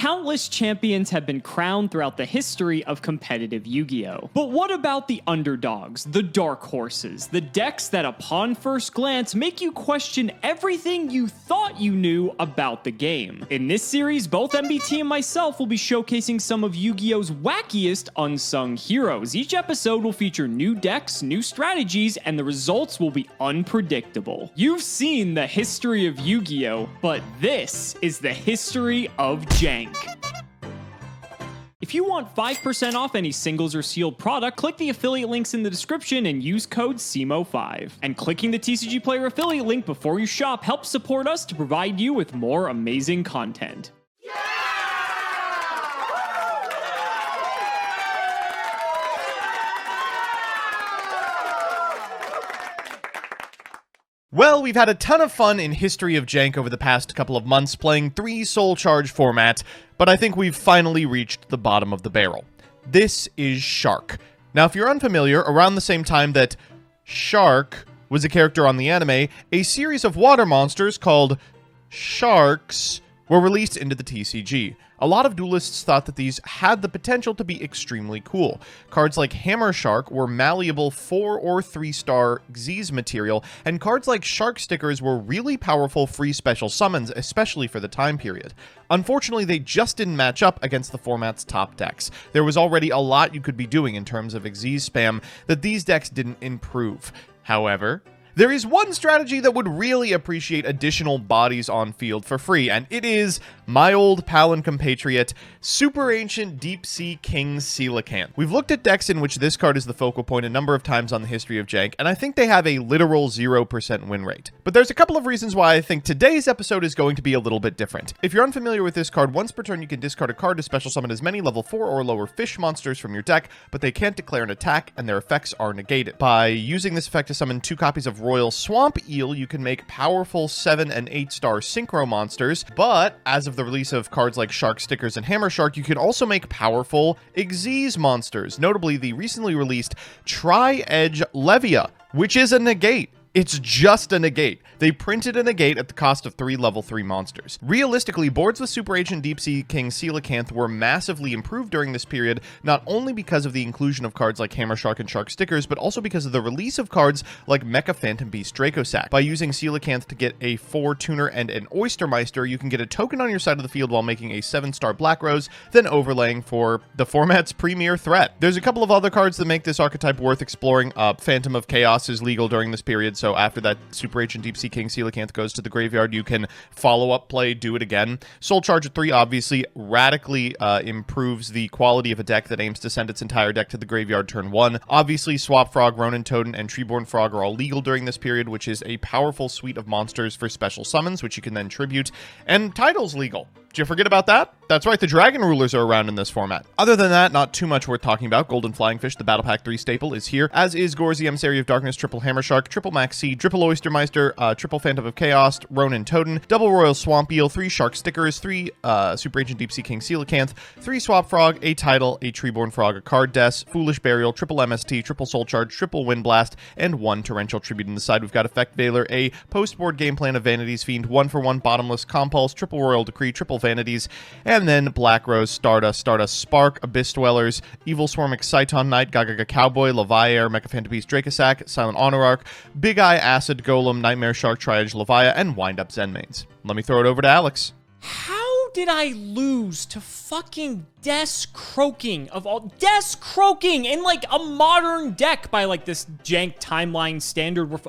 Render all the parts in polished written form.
countless champions have been crowned throughout the history of competitive Yu-Gi-Oh! But what about the underdogs, the dark horses, the decks that upon first glance make you question everything you thought you knew about the game? In this series, both MBT and myself will be showcasing some of Yu-Gi-Oh's wackiest unsung heroes. Each episode will feature new decks, new strategies, and the results will be unpredictable. You've seen the history of Yu-Gi-Oh!, but this is the history of Jank. If you want 5% off any singles or sealed product, click the affiliate links in the description and use code CIMOOOOO5. And clicking the TCG Player affiliate link before you shop helps support us to provide you with more amazing content. Well, we've had a ton of fun in History of Jank over the past couple of months playing 3 Soul Charge formats, but I think we've finally reached the bottom of the barrel. This is Shark. Now, if you're unfamiliar, around the same time that Shark was a character on the anime, a series of water monsters called Sharks were released into the TCG. A lot of duelists thought that these had the potential to be extremely cool. Cards like Hammer Shark were malleable 4 or 3-star Xyz material, and cards like Shark Stickers were really powerful free special summons, especially for the time period. Unfortunately, they just didn't match up against the format's top decks. There was already a lot you could be doing in terms of Xyz spam that these decks didn't improve. However, there is one strategy that would really appreciate additional bodies on field for free, and it is my old pal and compatriot, Super Ancient Deep Sea King Coelacanth. We've looked at decks in which this card is the focal point a number of times on the History of Jank, and I think they have a literal 0% win rate. But there's a couple of reasons why I think today's episode is going to be a little bit different. If you're unfamiliar with this card, once per turn you can discard a card to special summon as many level 4 or lower fish monsters from your deck, but they can't declare an attack, and their effects are negated. By using this effect to summon 2 copies of Royal Swamp Eel, you can make powerful 7 and 8-star synchro monsters, but as of the release of cards like Shark Stickers and Hammer Shark, you can also make powerful Xyz monsters, notably the recently released Tri-Edge Levia, which is a negate. It's just a negate. They printed a negate at the cost of 3 level 3 monsters. Realistically, boards with Super Ancient Deep Sea King Coelacanth were massively improved during this period, not only because of the inclusion of cards like Hammer Shark and Shark Stickers, but also because of the release of cards like Mecha Phantom Beast Dracosack. By using Coelacanth to get a 4 tuner and an Oystermeister, you can get a token on your side of the field while making a 7-star Black Rose, then overlaying for the format's premier threat. There's a couple of other cards that make this archetype worth exploring. Phantom of Chaos is legal during this period, so after that Super Ancient Deep Sea King Coelacanth goes to the graveyard, you can follow up play, do it again. Soul Charge at 3 obviously radically improves the quality of a deck that aims to send its entire deck to the graveyard turn 1. Obviously, Swap Frog, Ronin Totem, and Treeborn Frog are all legal during this period, which is a powerful suite of monsters for special summons, which you can then tribute. And Title's legal. Did you forget about that? That's right, the Dragon Rulers are around in this format. Other than that, not too much worth talking about. Golden Flying Fish, the Battle Pack 3 staple, is here, as is Gorzy, Emissary of Darkness, Triple Hammer Shark, Triple Max Seed, Triple Oystermeister, Triple Phantom of Chaos, Ronin Totem, Double Royal Swamp Eel, 3 Shark Stickers, 3 Super Ancient Deep Sea King Coelacanth, 3 Swap Frog, a Tidal, a Treeborn Frog, a Card Death, Foolish Burial, Triple MST, Triple Soul Charge, Triple Wind Blast, and 1 Torrential Tribute. On the side, we've got Effect Veiler, a post-board game plan of Vanity's Fiend, 1-for-1 Bottomless Compulse, Triple Royal Decree, Triple Vanities, and then Black Rose, Stardust, Spark, Abyss Dwellers, Evil Swarm, Exciton Knight, Gagaga Cowboy, Leviair, Mecha Phantom Beast Dracosack, Silent Honor Arc, Big Eye Acid Golem, Nightmare Shark, Tri-Edge Levia, and Wind Up Zenmains. Let me throw it over to Alex. How did I lose to fucking Desk Croaking of all Desk Croaking in like a modern deck by like this Jank timeline standard?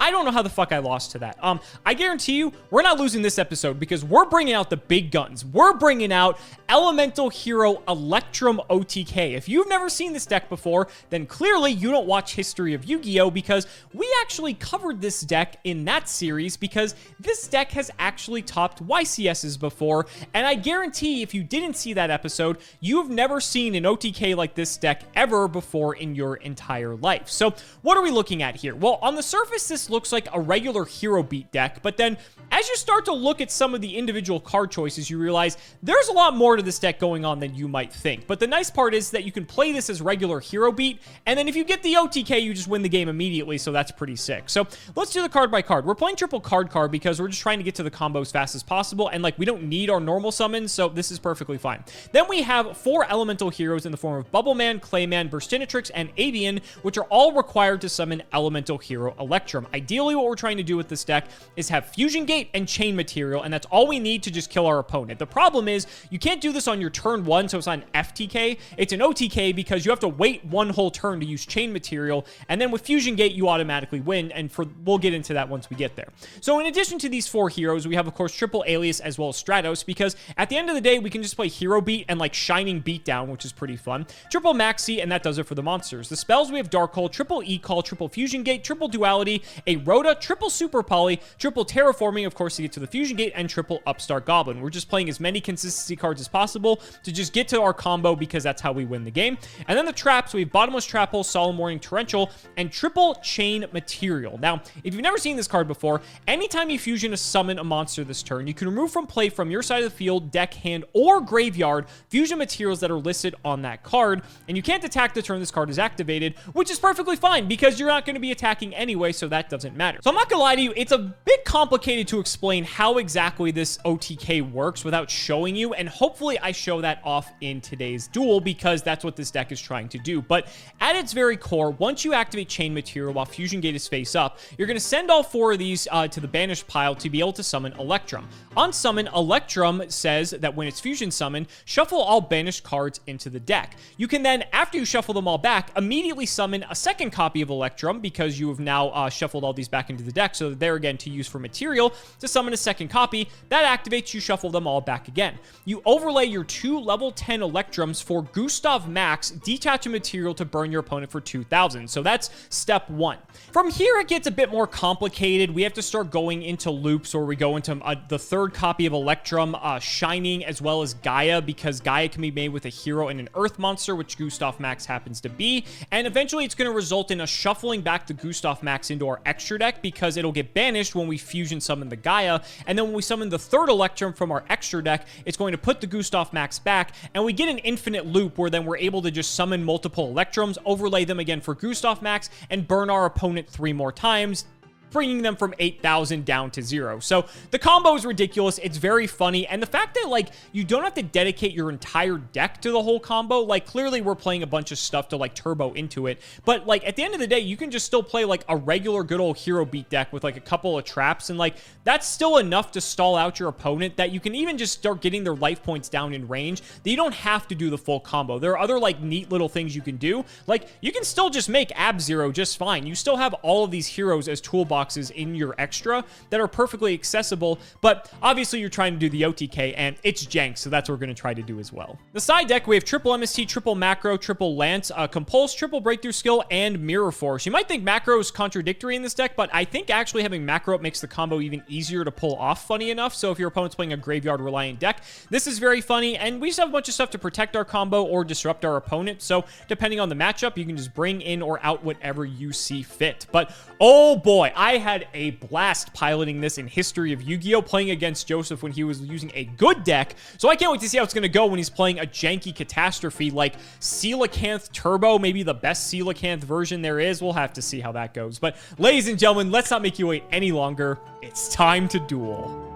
I don't know how the fuck I lost to that. I guarantee you, we're not losing this episode because we're bringing out the big guns. We're bringing out Elemental Hero Electrum OTK. If you've never seen this deck before, then clearly you don't watch History of Yu-Gi-Oh! Because we actually covered this deck in that series because this deck has actually topped YCS's before, and I guarantee if you didn't see that episode, you've never seen an OTK like this deck ever before in your entire life. So what are we looking at here? Well, on the surface, this this looks like a regular hero beat deck, but then as you start to look at some of the individual card choices, you realize there's a lot more to this deck going on than you might think. But the nice part is that you can play this as regular hero beat, and then if you get the OTK, you just win the game immediately, so that's pretty sick. So let's do the card by card. We're playing triple card because we're just trying to get to the combo as fast as possible, and like we don't need our normal summons, so this is perfectly fine. Then we have 4 elemental heroes in the form of Bubbleman, Clayman, Burstinatrix, and Avian, which are all required to summon elemental hero Electrum. Ideally, what we're trying to do with this deck is have Fusion Gate and Chain Material, and that's all we need to just kill our opponent. The problem is you can't do this on your turn 1, so it's not an FTK. It's an OTK because you have to wait one whole turn to use Chain Material, and then with Fusion Gate, you automatically win, and we'll get into that once we get there. So in addition to these 4 heroes, we have, of course, Triple Alias as well as Stratos, because at the end of the day, we can just play Hero Beat and, like, Shining Beatdown, which is pretty fun. Triple Maxi, and that does it for the monsters. The spells, we have Dark Hole, Triple E-Call, Triple Fusion Gate, Triple Duality, a Rhoda, Triple Super Poly, Triple Terraforming, of course, to get to the Fusion Gate, and Triple Upstart Goblin. We're just playing as many consistency cards as possible to just get to our combo because that's how we win the game. And then the traps, we have Bottomless Trap Hole, Solemn Warning, Torrential, and Triple Chain Material. Now, if you've never seen this card before, anytime you fusion to summon a monster this turn, you can remove from play from your side of the field, deck, hand, or graveyard fusion materials that are listed on that card, and you can't attack the turn this card is activated, which is perfectly fine because you're not going to be attacking anyway, so that doesn't matter. So I'm not gonna lie to you, it's a bit complicated to explain how exactly this OTK works without showing you, and hopefully I show that off in today's duel because that's what this deck is trying to do. But at its very core, once you activate Chain Material while Fusion Gate is face up, you're going to send all 4 of these to the banished pile to be able to summon Electrum. On summon, Electrum says that when it's fusion summoned, shuffle all banished cards into the deck. You can then, after you shuffle them all back, immediately summon a second copy of Electrum because you have now shuffled all these back into the deck, so they're again to use for material. To summon a second copy, that activates, you shuffle them all back again. You overlay your 2 level 10 Electrums for Gustav Max, detach a material to burn your opponent for 2,000. So that's step 1. From here, it gets a bit more complicated. We have to start going into loops where we go into the 3rd copy of Electrum, Shining, as well as Gaia, because Gaia can be made with a hero and an earth monster, which Gustav Max happens to be. And eventually, it's going to result in us shuffling back the Gustav Max into our extra deck because it'll get banished when we fusion summon the Gaia. And then when we summon the 3rd Electrum from our extra deck, it's going to put the Gustav Max back, and we get an infinite loop where then we're able to just summon multiple Electrums, overlay them again for Gustav Max, and burn our opponent 3 more times, bringing them from 8,000 down to 0. So the combo is ridiculous. It's very funny. And the fact that, like, you don't have to dedicate your entire deck to the whole combo, like, clearly we're playing a bunch of stuff to, like, turbo into it. But, like, at the end of the day, you can just still play, like, a regular good old hero beat deck with, like, a couple of traps. And, like, that's still enough to stall out your opponent that you can even just start getting their life points down in range. That you don't have to do the full combo. There are other, like, neat little things you can do. Like, you can still just make Ab-Zero just fine. You still have all of these heroes as toolboxes in your extra that are perfectly accessible, but obviously you're trying to do the OTK, and it's Jank, so that's what we're going to try to do as well. The side deck, we have triple MST, triple Macro, triple Lance, Compulse, triple Breakthrough Skill, and Mirror Force. You might think Macro is contradictory in this deck, but I think actually having Macro up makes the combo even easier to pull off, funny enough. So if your opponent's playing a graveyard-reliant deck, this is very funny, and we just have a bunch of stuff to protect our combo or disrupt our opponent, so depending on the matchup, you can just bring in or out whatever you see fit. But oh boy, I had a blast piloting this in History of Yu-Gi-Oh! Playing against Joseph when he was using a good deck, so I can't wait to see how it's going to go when he's playing a janky catastrophe like Coelacanth Turbo, maybe the best Coelacanth version there is. We'll have to see how that goes. But ladies and gentlemen, let's not make you wait any longer. It's time to duel.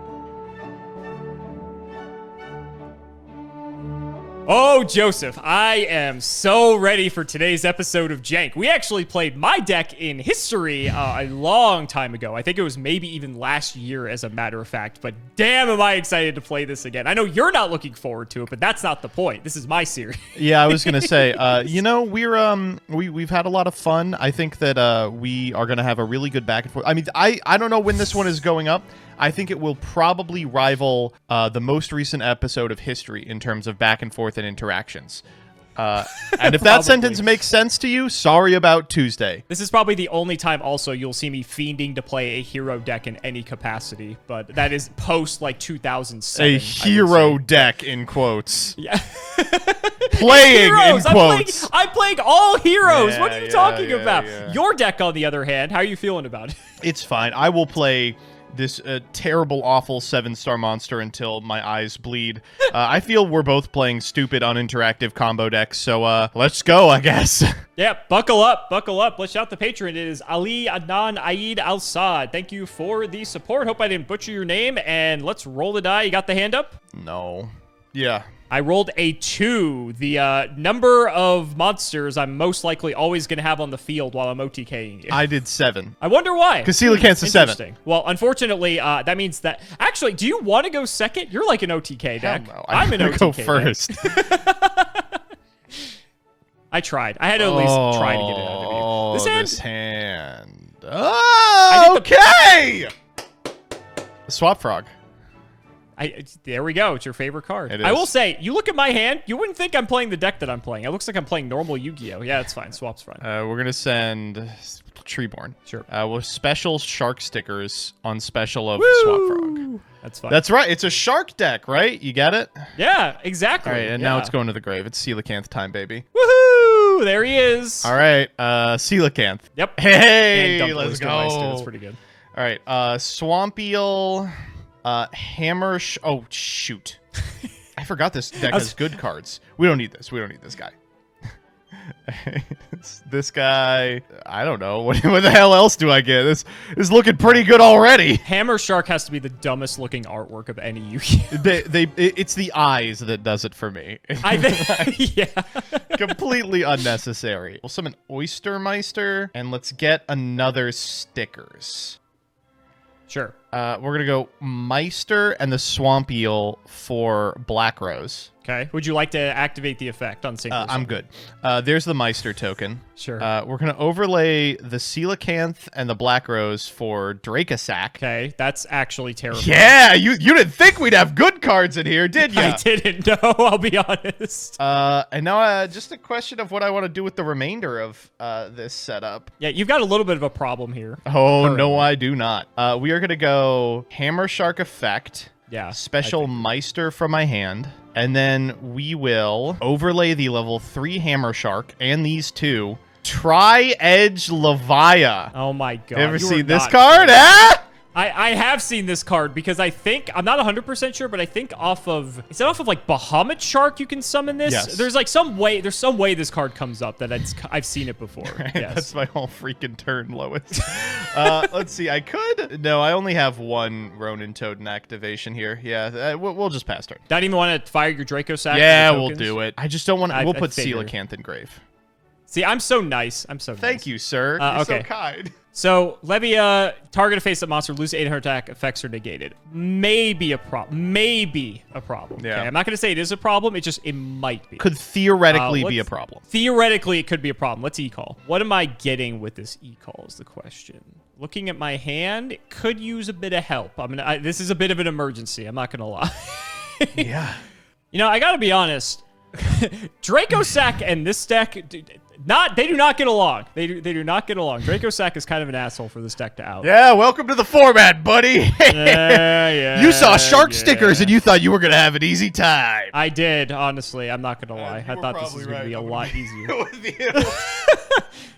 Oh, Joseph, I am so ready for today's episode of Jank. We actually played my deck in History a long time ago. I think it was maybe even last year, as a matter of fact. But damn, am I excited to play this again. I know you're not looking forward to it, but that's not the point. This is my series. Yeah, I was going to say, you know, we've had a lot of fun. I think that we are going to have a really good back and forth. I mean, I don't know when this one is going up. I think it will probably rival the most recent episode of History in terms of back and forth and interactions. And if that sentence makes sense to you, sorry about Tuesday. This is probably the only time also you'll see me fiending to play a hero deck in any capacity, but that is post like 2007. A hero deck in quotes. Yeah. Playing heroes, in quotes. I'm playing all heroes. Yeah, what are you talking yeah, about? yeah. Your deck, on the other hand, how are you feeling about it? It's fine. I will play this terrible, awful 7-star monster until my eyes bleed. I feel we're both playing stupid, uninteractive combo decks, so let's go, I guess. Yeah, buckle up, buckle up. Let's shout the patron. It is Ali Adnan Aid Al Saad. Thank you for the support. Hope I didn't butcher your name, and let's roll the die. You got the hand up? No. Yeah. I rolled a 2, the number of monsters I'm most likely always going to have on the field while I'm OTKing you. I did 7. I wonder why. Because Coelacanth's a 7. Well, unfortunately, that means that... Actually, do you want to go second? You're like an OTK deck. No. I'm an OTK go first. I tried. I had to at least try to get it out of you. Oh, This hand... Oh, okay! Swap Frog. There we go. It's your favorite card. It is. I will say, you look at my hand, you wouldn't think I'm playing the deck that I'm playing. It looks like I'm playing normal Yu-Gi-Oh! Yeah, it's fine. Swap's fine. We're going to send Treeborn. Sure. With special shark stickers on special of Woo! Swap Frog. That's fine. That's right. It's a shark deck, right? You get it? Yeah, exactly. All right, and now it's going to the grave. It's Coelacanth time, baby. Woohoo! There he is. All right, Coelacanth. Yep. Hey, And let's go. Meister. That's pretty good. All right, Swamp Eel, Hammer... Oh, shoot. I forgot this deck has good cards. We don't need this. We don't need this guy. This guy... I don't know. What the hell else do I get? This is looking pretty good already. Hammer Shark has to be the dumbest looking artwork of any Yu-Gi-Oh! It's the eyes that does it for me. I think... yeah. Completely unnecessary. We'll summon Oystermeister, and let's get another stickers. Sure. We're going to go Meister and the Swamp Eel for Black Rose. Okay. Would you like to activate the effect on single? I'm good. There's the Meister token. Sure. We're going to overlay the Coelacanth and the Black Rose for Dracosack. Okay. That's actually terrible. Yeah! You didn't think we'd have good cards in here, did you? I didn't know, I'll be honest. And now just a question of what I want to do with the remainder of this setup. Yeah, you've got a little bit of a problem here. Oh, no, I do not. We are going to go Hammer Shark effect. Yeah. Special Meister from my hand. And then we will overlay the level 3 Hammer Shark and these two. Tri-Edge Levia. Oh my god. Ever seen this card? I have seen this card because I think, I'm not 100% sure, but I think off of, is it off of like Bahamut Shark you can summon this? Yes. There's some way this card comes up that I've seen it before. Right, yes. That's my whole freaking turn, Lois. Let's see, I could, no, I only have one Ronin Totem activation here. Yeah, we'll just pass turn. Don't even want to fire your Draco Sack? Yeah, we'll do it. I just don't want to, we'll put figured. Coelacanth in grave. See, I'm so nice. Thank you, sir. You're okay. so kind. So, Levia, target a face-up monster, lose 800 attack, effects are negated. Maybe a problem. Maybe a problem. Yeah. Okay? I'm not going to say it is a problem. It might be. Could theoretically be a problem. Theoretically, it could be a problem. Let's e-call. What am I getting with this e-call is the question. Looking at my hand, it could use a bit of help. This is a bit of an emergency. I'm not going to lie. Yeah. You know, I got to be honest. Draco Sack and this deck... They do not get along. They do not get along. Draco Sack is kind of an asshole for this deck to out. Yeah, welcome to the format, buddy. Yeah, you saw shark stickers and you thought you were going to have an easy time. I did, honestly. I'm not going to lie. I thought this was going to be a lot easier.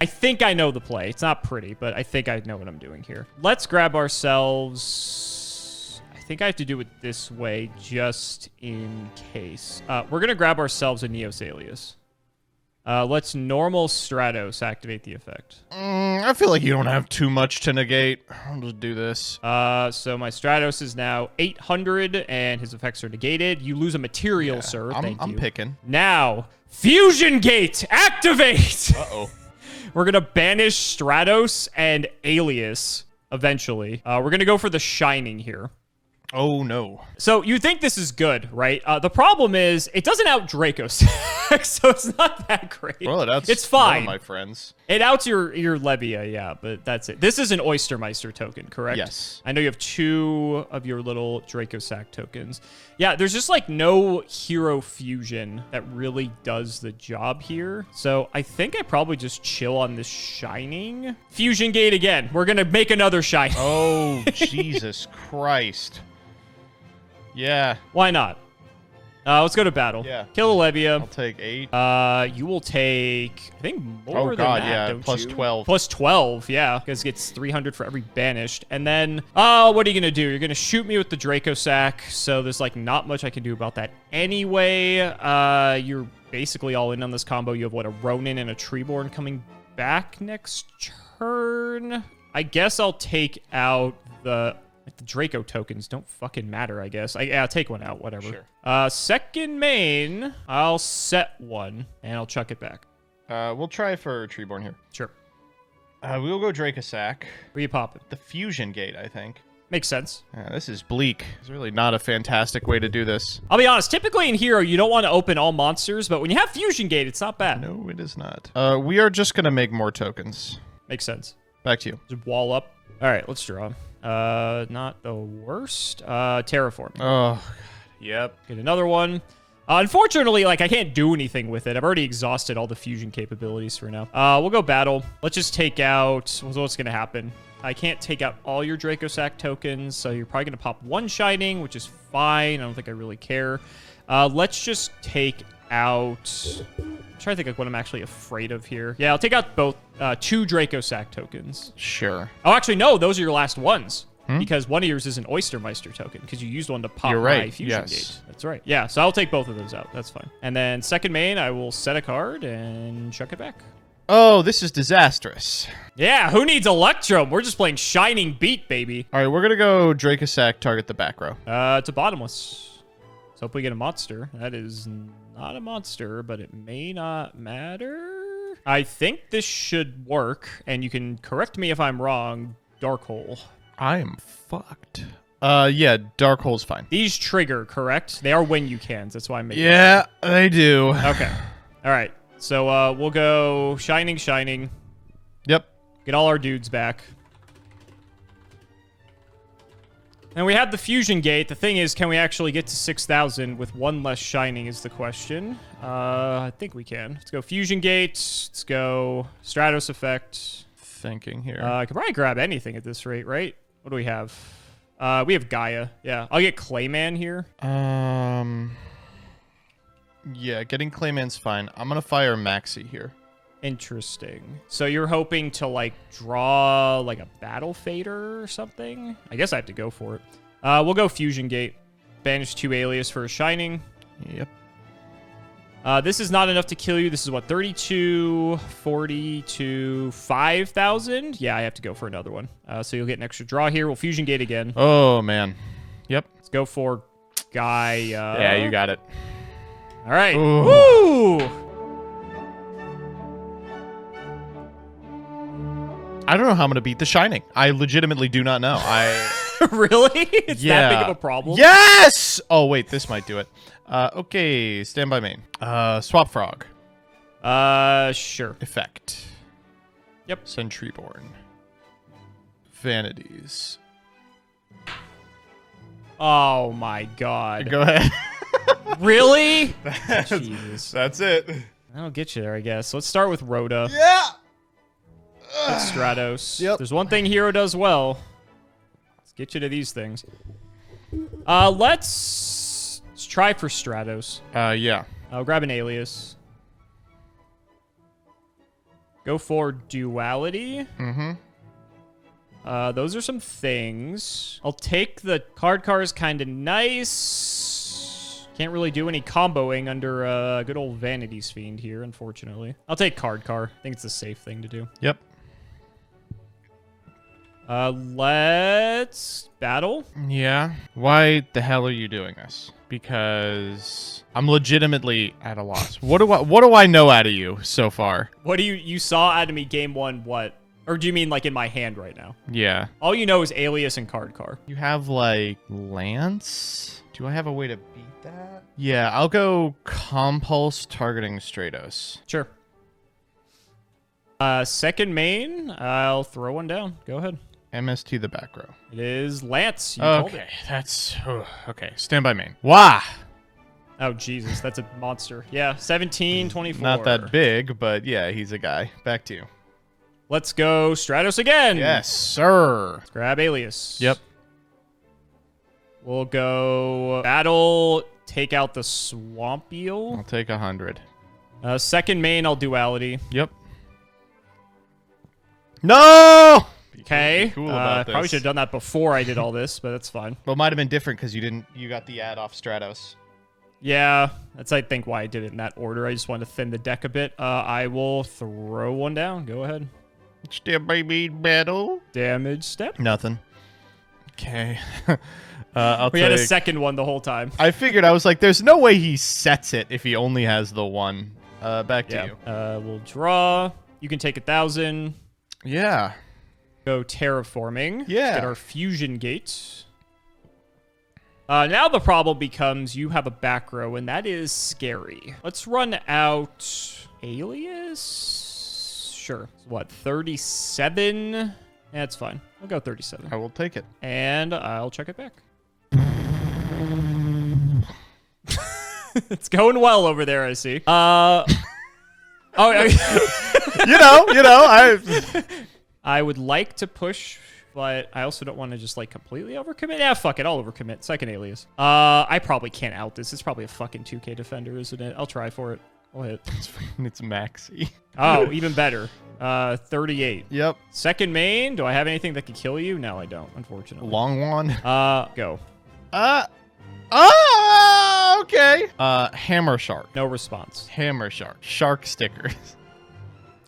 I think I know the play. It's not pretty, but I think I know what I'm doing here. Let's grab ourselves... I think I have to do it this way just in case. We're going to grab ourselves a Neosalius. Let's normal Stratos activate the effect. I feel like you don't have too much to negate. I'll just do this. So my Stratos is now 800, and his effects are negated. You lose a material, sir. Thank you. I'm picking. Now, Fusion Gate, activate! Uh-oh. We're going to banish Stratos and Alias, eventually. We're going to go for the Shining here. Oh, no. So you think this is good, right? The problem is it doesn't out Draco Sack, so it's not that great. Well, it's fine. One of my friends. It outs your Levia, yeah, but that's it. This is an Oystermeister token, correct? Yes. I know you have 2 of your little Dracosac tokens. Yeah, there's just like no hero fusion that really does the job here. So I think I probably just chill on this Shining. Fusion Gate again. We're going to make another Shining. Oh, Jesus Christ. Yeah. Why not? Let's go to battle. Yeah. Kill a Levia. I'll take 8. You will take, I think, more than that, yeah. don't Plus you? 12. Plus 12, yeah. Because it gets 300 for every banished. And then, what are you going to do? You're going to shoot me with the Dracosac, so there's, like, not much I can do about that anyway. You're basically all in on this combo. You have, what, a Ronin and a Treeborn coming back next turn? I guess I'll take out the Draco tokens don't fucking matter, I guess. I'll take one out, whatever. Sure. Second main, I'll set one, and I'll chuck it back. We'll try for Treeborn here. Sure. We'll go Dracosac. Where you popping? The Fusion Gate, I think. Makes sense. This is bleak. It's really not a fantastic way to do this. I'll be honest, typically in Hero, you don't want to open all monsters, but when you have Fusion Gate, it's not bad. No, it is not. We are just going to make more tokens. Makes sense. Back to you. Just wall up. All right, let's draw. Not the worst. Terraform. Oh, God. Yep. Get another one. Unfortunately, like, I can't do anything with it. I've already exhausted all the fusion capabilities for now. We'll go battle. Let's just take out... What's going to happen? I can't take out all your Dracosac tokens, so you're probably going to pop 1 Shining, which is fine. I don't think I really care. Let's just take out... I'm trying to think like what I'm actually afraid of here. Yeah, I'll take out both 2 Dracosac tokens. Sure. Oh, actually, no. Those are your last ones. Because one of yours is an Oystermeister token, because you used one to pop my Fusion Gate. That's right. Yeah, so I'll take both of those out. That's fine. And then second main, I will set a card and chuck it back. Oh, this is disastrous. Yeah, who needs Electrum? We're just playing Shining Beat, baby. All right, we're going to go Dracosac, target the back row. It's a bottomless. Let's hope we get a monster. That is not a monster, but it may not matter. I think this should work, and you can correct me if I'm wrong. Dark Hole. I am fucked. Yeah, Dark Hole's fine. These trigger, correct? They are when you cans. That's why I'm making Yeah, they do. Okay. All right. So we'll go Shining, Shining. Yep. Get all our dudes back. And we have the Fusion Gate. The thing is, can we actually get to 6,000 with 1 less Shining is the question. I think we can. Let's go Fusion Gate. Let's go Stratos Effect. Thinking here. I could probably grab anything at this rate, right? What do we have? We have Gaia. Yeah, I'll get Clayman here. Yeah, getting Clayman's fine. I'm gonna fire Maxi here. Interesting. So you're hoping to, like, draw, like, a Battle Fader or something? I guess I have to go for it. We'll go Fusion Gate. Banish 2 Alias for a Shining. Yep. This is not enough to kill you. This is, what, 32, 42, 5,000? Yeah, I have to go for another one. So you'll get an extra draw here. We'll Fusion Gate again. Oh, man. Yep. Let's go for Gaia. Yeah, you got it. All right. Ooh. Woo! I don't know how I'm going to beat The Shining. I legitimately do not know. Really? It's that big of a problem? Yes! Oh, wait. This might do it. Okay. Stand by main. Swap Frog. Sure. Effect. Yep. Sentryborn. Vanities. Oh, my God. Go ahead. Really? Jesus. That's it. I'll get you there, I guess. Let's start with Rhoda. Yeah! Get Stratos. Yep. There's one thing Hero does well. Let's get you to these things. Let's try for Stratos. Yeah. I'll grab an Alias. Go for Duality. Mm-hmm. Those are some things. I'll take the card is kind of nice. Can't really do any comboing under good old Vanity's Fiend here, unfortunately. I'll take card car. I think it's a safe thing to do. Yep. Let's battle. Yeah. Why the hell are you doing this? Because I'm legitimately at a loss. What do I know out of you so far? What do you saw out of me game 1? What? Or do you mean like in my hand right now? Yeah. All you know is Alias and card car. You have like Lance? Do I have a way to beat that? Yeah, I'll go Compulse targeting Stratos. Sure. Second main, I'll throw one down. Go ahead. MST the back row. It is Lance. You called it. Okay, that's... okay, stand by main. Wah! Oh, Jesus, that's a monster. Yeah, 17, 24. Not that big, but yeah, he's a guy. Back to you. Let's go Stratos again. Yes, sir. Let's grab Alias. Yep. We'll go battle, take out the Swamp Eel. I'll take 100. Second main, I'll duality. Yep. No! Okay. Cool about this. Probably should have done that before I did all this, but that's fine. Well, it might have been different because you got the ad off Stratos. Yeah, that's I think why I did it in that order. I just wanted to thin the deck a bit. I will throw one down. Go ahead. Still baby battle. Damage step. Nothing. Okay. We had a second one the whole time. I figured, I was like, there's no way he sets it if he only has the one. Back to you. We'll draw. You can take 1,000. Yeah. Go terraforming. Yeah. Let's get our fusion gates. Now the problem becomes you have a back row, and that is scary. Let's run out Alias. Sure. What, 37? That's fine. I'll go 37. I will take it. And I'll check it back. It's going well over there, I see. I would like to push, but I also don't want to just like completely overcommit. Yeah, fuck it, I'll overcommit. Second Alias. I probably can't out this. It's probably a fucking 2K defender, isn't it? I'll try for it. I'll hit. It's maxi. Oh, even better. 38. Yep. Second main. Do I have anything that could kill you? No, I don't, unfortunately. Long one. Go. Okay. Hammer shark. No response. Hammer shark. Shark stickers.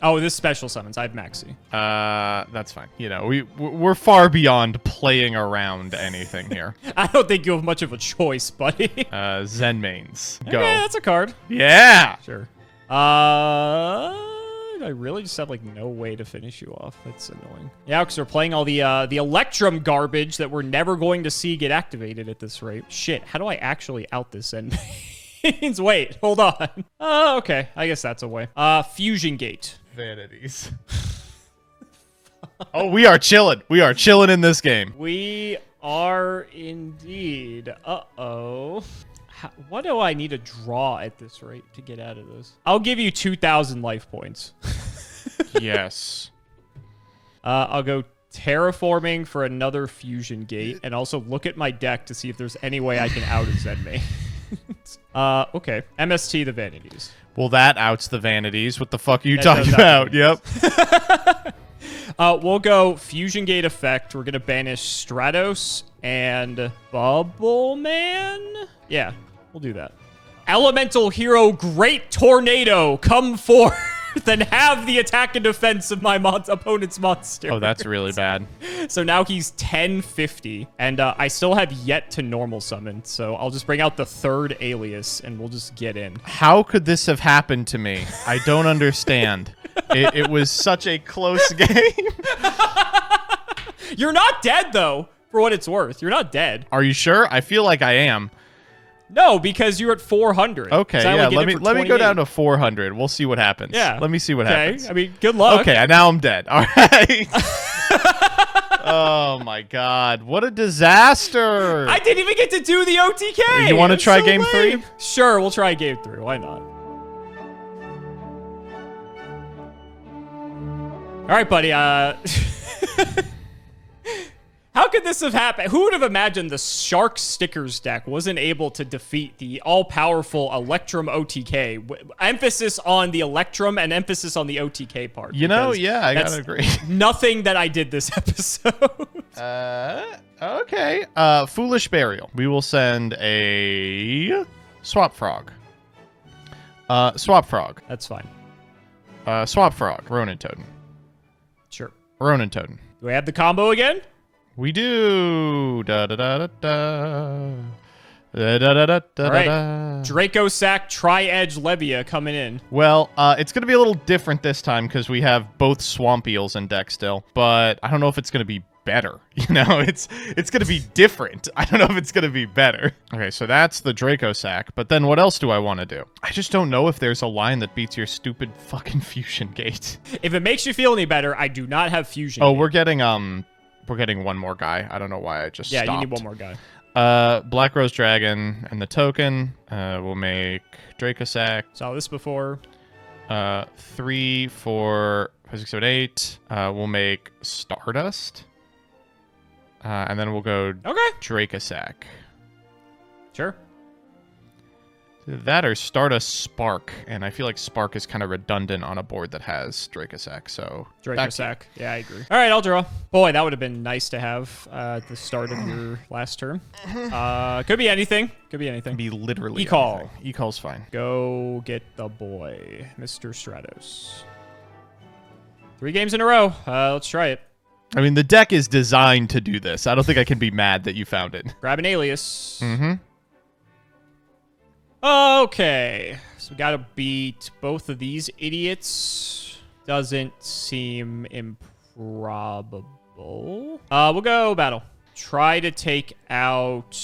Oh, this special summons. I have maxi. That's fine. You know, we're far beyond playing around anything here. I don't think you have much of a choice, buddy. Zen mains. Go. Okay, that's a card. Yeah. Sure. I really just have like no way to finish you off. That's annoying. Yeah, because we're playing all the Electrum garbage that we're never going to see get activated at this rate. Shit, how do I actually out this end? Wait, hold on. Okay, I guess that's a way. Fusion gate. Vanities. Oh, we are chilling. We are chilling in this game. We are indeed. Uh-oh. What do I need to draw at this rate to get out of this? I'll give you 2,000 life points. Yes. I'll go terraforming for another fusion gate and also look at my deck to see if there's any way I can out a Zenmei. Okay. MST the Vanities. Well, that outs the Vanities. What the fuck are you talking about? Yep. We'll go Fusion Gate effect. We're going to banish Stratos and Bubble Man. Yeah, we'll do that. Elemental Hero Great Tornado, come forth and have the attack and defense of my opponent's monster. Oh, that's really bad. So now he's 1050, and I still have yet to normal summon, so I'll just bring out the third Alias, and we'll just get in. How could this have happened to me? I don't understand. It was such a close game. You're not dead, though, for what it's worth. You're not dead. Are you sure? I feel like I am. No, because you're at 400. Okay, yeah, let me go down to 400. We'll see what happens. Yeah. Let me see what happens. I mean, good luck. Okay, now I'm dead. All right. Oh, my God. What a disaster. I didn't even get to do the OTK. You want to try game 3? Sure, we'll try game 3. Why not? All right, buddy. How could this have happened? Who would have imagined the Shark Stickers deck wasn't able to defeat the all-powerful Electrum OTK? Emphasis on the Electrum and emphasis on the OTK part. You know, yeah, I gotta agree. Nothing that I did this episode. Okay. Foolish Burial. We will send a Swap Frog. Swap Frog. That's fine. Swap Frog. Ronin Totem. Sure. Ronin Totem. Do I have the combo again? We do. Da da da da da. Da da da da da. All right. Draco Sack Tri-Edge Levia coming in. Well, it's going to be a little different this time because we have both Swamp Eels in deck still. But I don't know if it's going to be better. You know, it's going to be different. I don't know if it's going to be better. Okay, so that's the Draco Sack. But then what else do I want to do? I just don't know if there's a line that beats your stupid fucking Fusion Gate. If it makes you feel any better, I do not have Fusion Oh, Gate. we're getting one more guy. I don't know why I just stopped. You need one more guy. Black Rose Dragon and the token. We'll make Draco Sack. Saw this before. 3, 4, 5, 6, 7, 8. We'll make Stardust. And then we'll go Draco Sack. Sure. That or Stardust Spark, and I feel like Spark is kind of redundant on a board that has Draco Sack, so... Draco Sack. Yeah, I agree. All right, I'll draw. Boy, that would have been nice to have at the start of your last turn. Could be anything. Could be anything. Could be literally E-call. anything. E-call's fine. Go get the boy, Mr. Stratos. 3 games in a row. Let's try it. I mean, the deck is designed to do this. I don't think I can be mad that you found it. Grab an alias. Mm-hmm. Okay, so we gotta beat both of these idiots. Doesn't seem improbable. We'll go battle. Try to take out...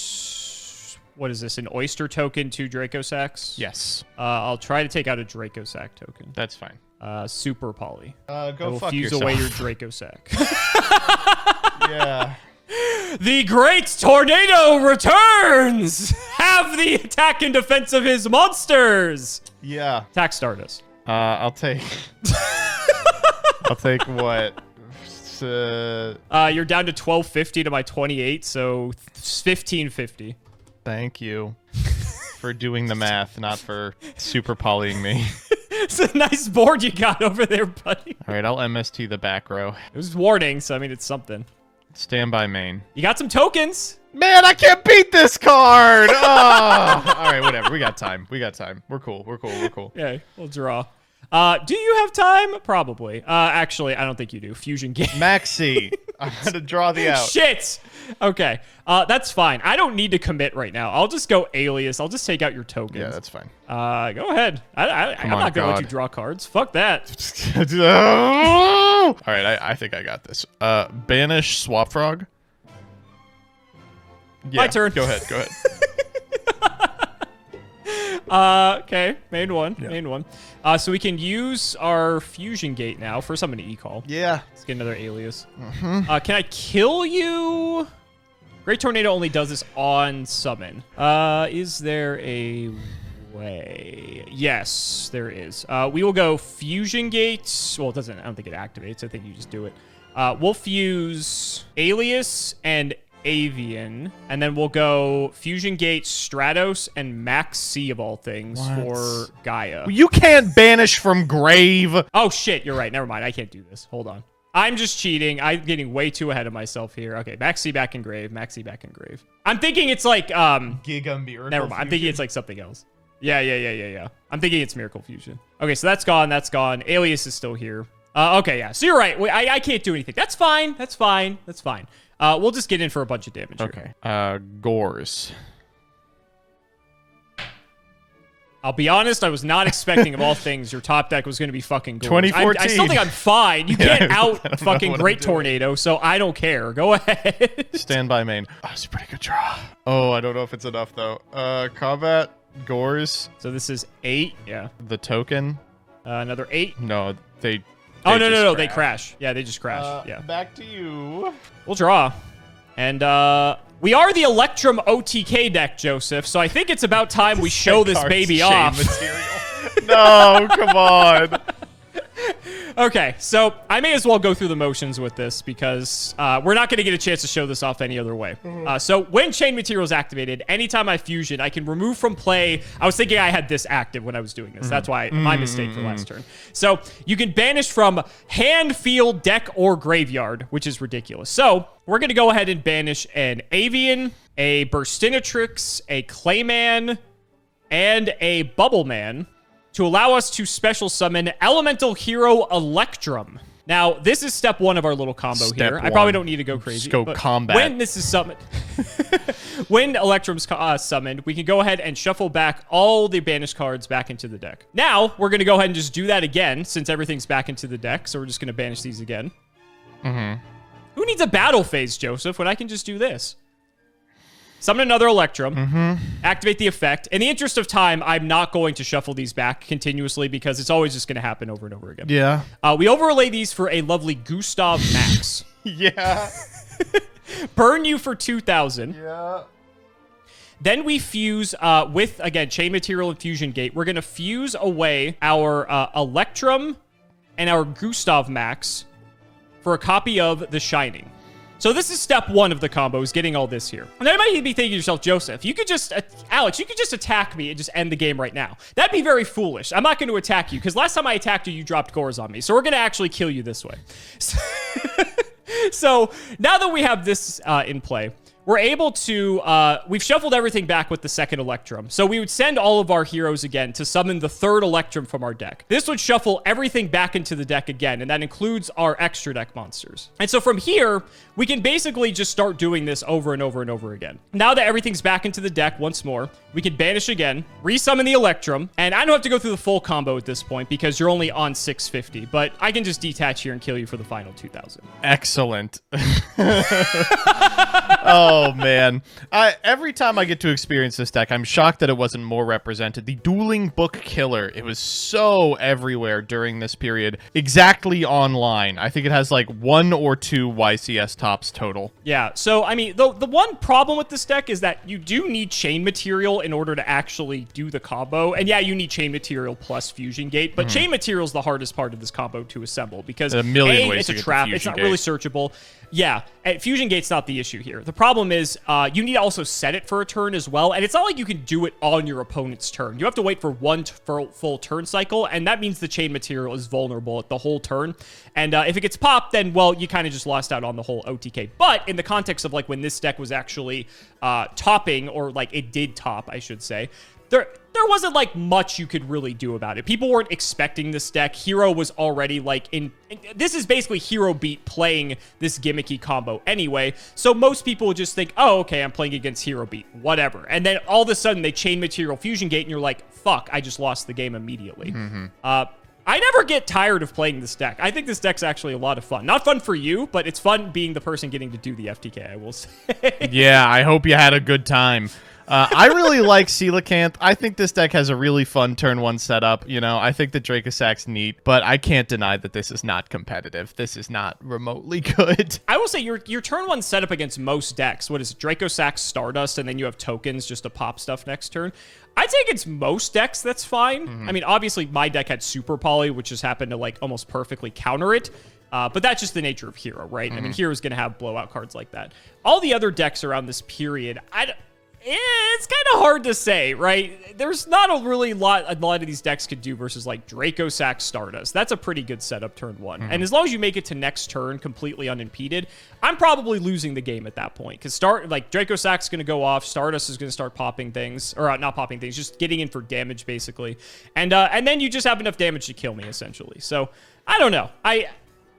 What is this, an Oyster token, 2 Draco Sacks? Yes. I'll try to take out a Draco Sack token. That's fine. Super Poly. Go fuck fuse yourself. away your Draco Sack. Yeah. The Great Tornado returns! Have the attack and defense of his monsters! Yeah. Attack Stardust. I'll take... I'll take what? You're down to 1250 to my 28, so 1550. Thank you for doing the math, not for super polying me. It's a nice board you got over there, buddy. All right, I'll MST the back row. It was warning, so I mean, it's something. Stand by main. You got some tokens. Man, I can't beat this card! Oh. All right, whatever. We got time. We got time. We're cool. We're cool. We're cool. Yeah, we'll draw. Do you have time? Probably. Actually, I don't think you do. Fusion Gate. Maxi. I'm going to draw the out. Shit! Okay. That's fine. I don't need to commit right now. I'll just go alias. I'll just take out your tokens. Yeah, that's fine. Go ahead. I'm not going to let you draw cards. Fuck that. All right, I think I got this. Banish Swap Frog. Yeah, my turn. Go ahead. Go ahead. Okay. Main one. Yeah. Main one. So we can use our Fusion Gate now for someone to e-call. Yeah. Let's get another alias. Can I kill you? Great Tornado only does this on summon. Is there a way? Yes, there is. We will go Fusion Gate. Well, it doesn't. I don't think it activates. I think you just do it. We'll fuse Alias and Avian, and then we'll go Fusion Gate, Stratos, and Max C of all things for Gaia. You can't banish from grave. Oh, shit. You're right. Never mind. I can't do this. Hold on. I'm just cheating. I'm getting way too ahead of myself here. Okay, Max C back in grave. Max C back in grave. I'm thinking it's like, Giga Miracle never mind. I'm thinking it's like something else. Yeah. I'm thinking it's Miracle Fusion. Okay, so that's gone. That's gone. Alias is still here. Okay, yeah. So you're right. I can't do anything. That's fine. That's fine. That's fine. We'll just get in for a bunch of damage. Okay. Gores. I'll be honest, I was not expecting, of all things, your top deck was going to be fucking Gores. 2014. I still think I'm fine. You can't I out don't fucking know what Great I'm doing. Tornado, so I don't care. Go ahead. Stand by main. Oh, it's a pretty good draw. Oh, I don't know if it's enough, though. Combat. Gores. So this is 8. Yeah. The token. Another 8. No, they Oh, just no. They crash. Yeah, they just crash. Yeah. Back to you. We'll draw. And we are the Electrum OTK deck, Joseph, so I think it's about time we show this baby off. No, come on. Okay, so I may as well go through the motions with this because we're not going to get a chance to show this off any other way. So when Chain Material is activated, anytime I fusion, I can remove from play. I was thinking I had this active when I was doing this. That's why my mistake for last turn. So you can banish from hand, field, deck, or graveyard, which is ridiculous. So we're going to go ahead and banish an Avian, a Burstinatrix, a Clayman, and a Bubbleman, to allow us to special summon Elemental Hero Electrum. Now, this is step 1 of our little combo here. I probably don't need to go crazy. Just go combat. When this is summoned, when Electrum's summoned, we can go ahead and shuffle back all the banished cards back into the deck. Now, we're going to go ahead and just do that again, since everything's back into the deck. So we're just going to banish these again. Who needs a battle phase, Joseph, when I can just do this? Summon another Electrum, activate the effect. In the interest of time, I'm not going to shuffle these back continuously because it's always just going to happen over and over again. Yeah. We overlay these for a lovely Gustav Max. Yeah. Burn you for 2,000. Yeah. Then we fuse with, again, Chain Material and Fusion Gate. We're going to fuse away our Electrum and our Gustav Max for a copy of The Shining. So this is step one of the combo, is getting all this here. And then you might be thinking to yourself, Joseph, you could just, Alex, you could just attack me and just end the game right now. That'd be very foolish. I'm not going to attack you, because last time I attacked you, you dropped Gores on me. So we're going to actually kill you this way. So now that we have this in play, we're able to, we've shuffled everything back with the second Electrum. So we would send all of our heroes again to summon the third Electrum from our deck. This would shuffle everything back into the deck again, and that includes our extra deck monsters. And so from here, we can basically just start doing this over and over and over again. Now that everything's back into the deck once more, we can banish again, resummon the Electrum, and I don't have to go through the full combo at this point because you're only on 650, but I can just detach here and kill you for the final 2,000. Excellent. Oh, man. Every time I get to experience this deck, I'm shocked that it wasn't more represented. The Dueling Book Killer. It was so everywhere during this period. Exactly online. I think it has like 1 or 2 YCS tops total. Yeah, so, I mean, the one problem with this deck is that you do need Chain Material in order to actually do the combo. And yeah, you need Chain Material plus Fusion Gate, but Chain Material is the hardest part of this combo to assemble because a million ways it's to a get the trap. Fusion It's not Gate. really searchable. Yeah, Fusion Gate's not the issue here. The problem is you need to also set it for a turn as well, and it's not like you can do it on your opponent's turn. You have to wait for one full turn cycle, and that means the Chain Material is vulnerable at the whole turn. And if it gets popped, then, well, you kind of just lost out on the whole OTK. But in the context of, like, when this deck was actually topping, or, like, it did top, I should say, there wasn't, like, much you could really do about it. People weren't expecting this deck. Hero was already, like, this is basically Hero Beat playing this gimmicky combo anyway, so most people would just think, oh, okay, I'm playing against Hero Beat, whatever. And then all of a sudden, they Chain Material Fusion Gate, and you're like, fuck, I just lost the game immediately. I never get tired of playing this deck. I think this deck's actually a lot of fun. Not fun for you, but it's fun being the person getting to do the FTK, I will say. Yeah, I hope you had a good time. I really like Coelacanth. I think this deck has a really fun turn 1 setup. You know, I think the Dracosac's neat, but I can't deny that this is not competitive. This is not remotely good. I will say your turn 1 setup against most decks, what is it, Dracosac, Stardust, and then you have tokens just to pop stuff next turn. I'd say against most decks, that's fine. I mean, obviously, my deck had Super Poly, which just happened to, like, almost perfectly counter it. But that's just the nature of Hero, right? I mean, Hero's going to have blowout cards like that. All the other decks around this period, it's kind of hard to say, right? There's not a lot of these decks could do versus, like, Dracosac Stardust. That's a pretty good setup turn 1. And as long as you make it to next turn completely unimpeded, I'm probably losing the game at that point. Because Dracosac's going to go off, Stardust is going to start popping things, or not popping things, just getting in for damage, basically. And then you just have enough damage to kill me, essentially. So, I don't know.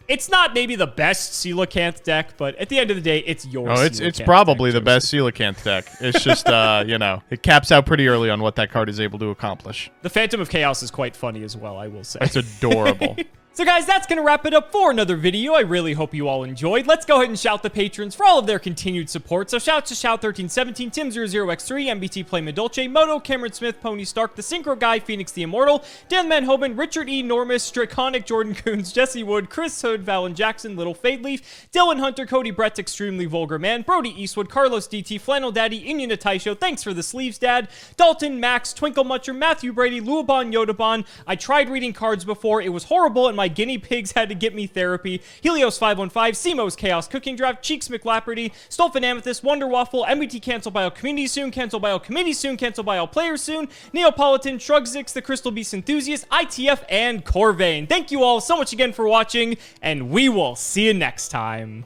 It's not maybe the best Coelacanth deck, but at the end of the day, it's your it's probably the best Coelacanth deck. It's just, you know, it caps out pretty early on what that card is able to accomplish. The Phantom of Chaos is quite funny as well, I will say. It's adorable. So guys, that's going to wrap it up for another video. I really hope you all enjoyed. Let's go ahead and shout the patrons for all of their continued support. So shout to Shout1317, Tim00x3, MBT Play Medolce, Moto, Cameron Smith, Pony Stark, The Synchro Guy, Phoenix the Immortal, Dan Manhoban, Richard E. Normus, Draconic, Jordan Coons, Jesse Wood, Chris Hood, Valen Jackson, Little Fade Leaf, Dylan Hunter, Cody Brett, Extremely Vulgar Man, Brody Eastwood, Carlos DT, Flannel Daddy, Inyan Taisho, thanks for the sleeves, Dad, Dalton, Max, Twinkle Mutcher, Matthew Brady, Luabon Yodabon. I tried reading cards before. It was horrible, and my guinea pigs had to get me therapy. Helios515, Simo's Chaos Cooking Draft, Cheeks McLapperty, Stolfin Amethyst, Wonder Waffle, MBT cancel by all community soon, cancel by all committee soon, cancel by all players soon, Neapolitan, Shrugzix, The Crystal Beast Enthusiast, ITF, and Corvain. Thank you all so much again for watching, and we will see you next time.